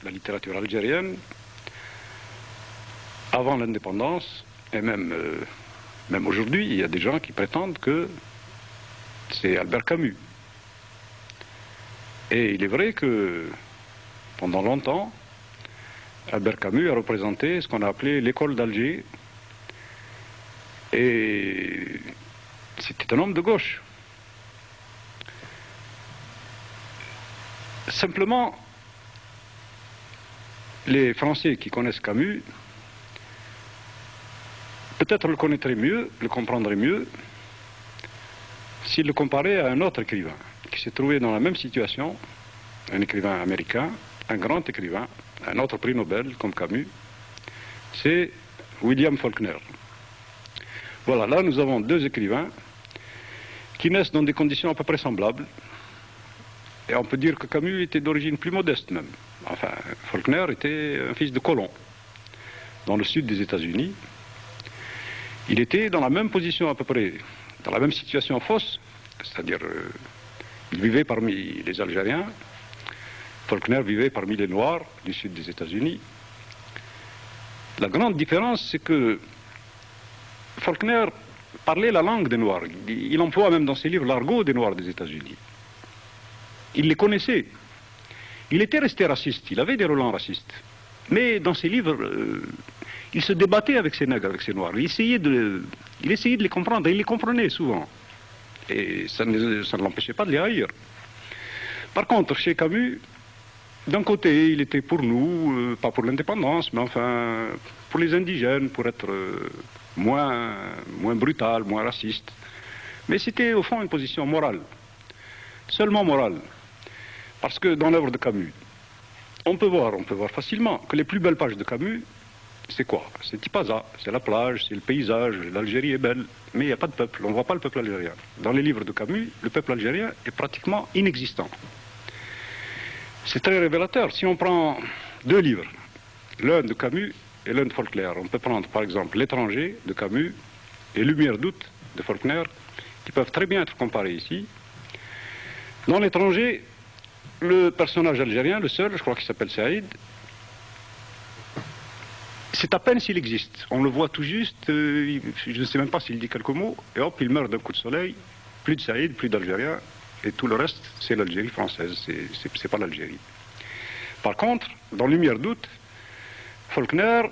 la littérature algérienne, avant l'indépendance, et même aujourd'hui, il y a des gens qui prétendent que c'est Albert Camus. Et il est vrai que pendant longtemps, Albert Camus a représenté ce qu'on a appelé l'école d'Alger. Et c'était un homme de gauche. Simplement, les Français qui connaissent Camus, peut-être le connaîtraient mieux, le comprendraient mieux, s'ils le comparaient à un autre écrivain qui s'est trouvé dans la même situation, un écrivain américain, un grand écrivain, un autre prix Nobel comme Camus, c'est William Faulkner. Voilà, là nous avons deux écrivains qui naissent dans des conditions à peu près semblables. Et on peut dire que Camus était d'origine plus modeste même. Enfin, Faulkner était un fils de colon dans le sud des États-Unis. Il était dans la même position à peu près, dans la même situation fausse, c'est-à-dire il vivait parmi les Algériens, Faulkner vivait parmi les Noirs du sud des États-Unis. La grande différence, c'est que Faulkner parlait la langue des Noirs. Il emploie même dans ses livres l'argot des Noirs des États-Unis. Il les connaissait. Il était resté raciste, il avait des relents racistes. Mais dans ses livres, il se débattait avec ces nègres, avec ces noirs. Il essayait de les comprendre, et il les comprenait souvent. Et ça ne l'empêchait pas de les haïr. Par contre, chez Camus, d'un côté, il était pour nous, pas pour l'indépendance, mais enfin, pour les indigènes, pour être moins brutal, moins raciste. Mais c'était au fond une position morale, seulement morale. Parce que dans l'œuvre de Camus, on peut voir facilement que les plus belles pages de Camus, c'est quoi? C'est Tipaza, c'est la plage, c'est le paysage, l'Algérie est belle, mais il n'y a pas de peuple, on ne voit pas le peuple algérien. Dans les livres de Camus, le peuple algérien est pratiquement inexistant. C'est très révélateur. Si on prend deux livres, l'un de Camus et l'un de Faulkner, on peut prendre par exemple L'étranger de Camus et Lumière d'août de Faulkner, qui peuvent très bien être comparés ici. Dans L'étranger, le personnage algérien, le seul, je crois qu'il s'appelle Saïd, c'est à peine s'il existe. On le voit tout juste, je ne sais même pas s'il dit quelques mots, et hop, il meurt d'un coup de soleil, plus de Saïd, plus d'Algériens, et tout le reste, c'est l'Algérie française, c'est pas l'Algérie. Par contre, dans Lumière d'août, Faulkner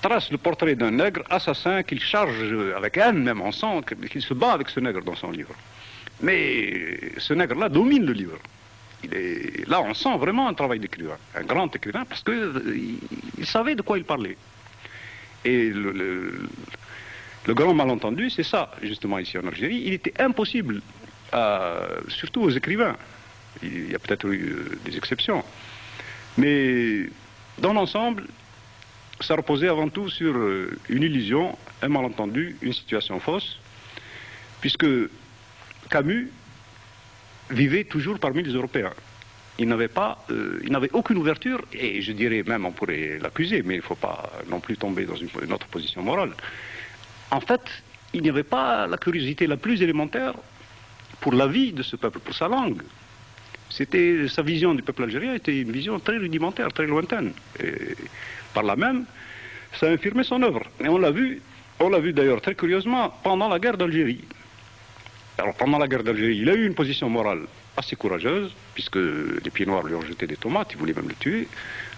trace le portrait d'un nègre assassin qu'il charge avec haine, même en sang, qu'il se bat avec ce nègre dans son livre. Mais ce nègre-là domine le livre. Là, on sent vraiment un travail d'écrivain, un grand écrivain, parce qu'il savait de quoi il parlait. Et le grand malentendu, c'est ça, justement, ici en Algérie. Il était impossible, surtout aux écrivains, il y a peut-être eu des exceptions, mais dans l'ensemble, ça reposait avant tout sur une illusion, un malentendu, une situation fausse, puisque Camus vivait toujours parmi les Européens. Il n'avait aucune ouverture, et je dirais même, on pourrait l'accuser, mais il ne faut pas non plus tomber dans une autre position morale. En fait, il n'y avait pas la curiosité la plus élémentaire pour la vie de ce peuple, pour sa langue. Sa vision du peuple algérien était une vision très rudimentaire, très lointaine. Et par là même, ça a infirmé son œuvre. Et on l'a vu d'ailleurs très curieusement pendant la guerre d'Algérie. Alors pendant la guerre d'Algérie, il a eu une position morale assez courageuse, puisque les pieds noirs lui ont jeté des tomates, ils voulaient même le tuer.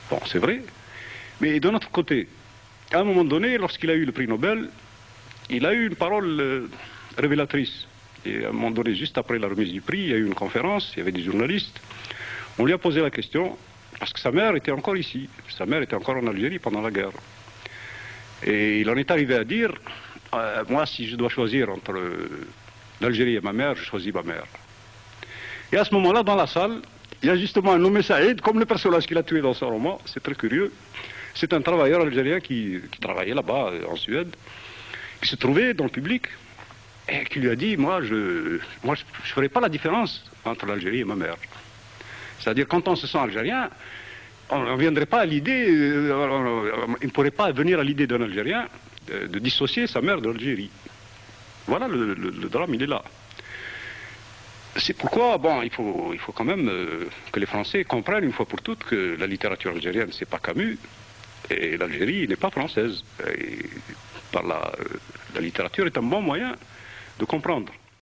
Bon, c'est vrai. Mais d'un autre côté, à un moment donné, lorsqu'il a eu le prix Nobel, il a eu une parole révélatrice. Et à un moment donné, juste après la remise du prix, il y a eu une conférence, il y avait des journalistes. On lui a posé la question, parce que sa mère était encore ici. Sa mère était encore en Algérie pendant la guerre. Et il en est arrivé à dire, moi, si je dois choisir entre l'Algérie et ma mère, je choisis ma mère. Et à ce moment-là, dans la salle, il y a justement un nommé Saïd, comme le personnage qu'il a tué dans son roman, c'est très curieux. C'est un travailleur algérien qui travaillait là-bas, en Suède, qui se trouvait dans le public, et qui lui a dit, moi je ferai pas la différence entre l'Algérie et ma mère. C'est-à-dire, quand on se sent algérien, on ne viendrait pas à l'idée, il ne pourrait pas venir à l'idée d'un Algérien de dissocier sa mère de l'Algérie. Voilà le drame, il est là. C'est pourquoi, bon, il faut quand même que les Français comprennent une fois pour toutes que la littérature algérienne, c'est pas Camus, et l'Algérie n'est pas française. Et la littérature est un bon moyen de comprendre.